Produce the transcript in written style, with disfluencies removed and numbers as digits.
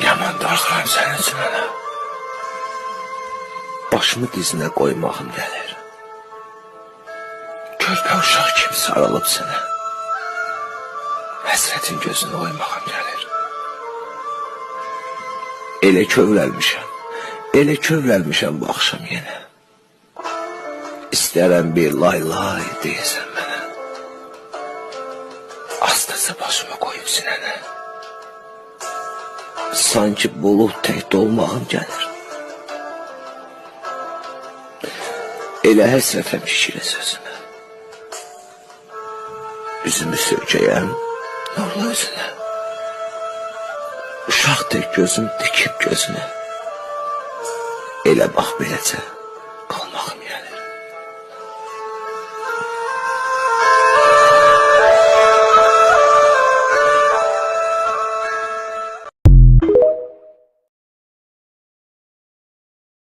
Yaman darxıram sənin üçün ana. Başımı dizinə qoymağım gəlir. Körpə uşaq kimi sarılıb sənə. Həsrətin gözünü oymağım gəlir. Elə kövrəlmişəm bu axşam yenə. İstərəm bir lay lay deyəsən mənə. Astasa başımı qoyub sinənə. Sanki bulud tək dolmağım gəlir. Elə həsrətəm şişirə sözümə. Üzümü sökəyəm nurlu üzünə. Uşaq tək gözüm dikib gözünə. Elə bax beləcə.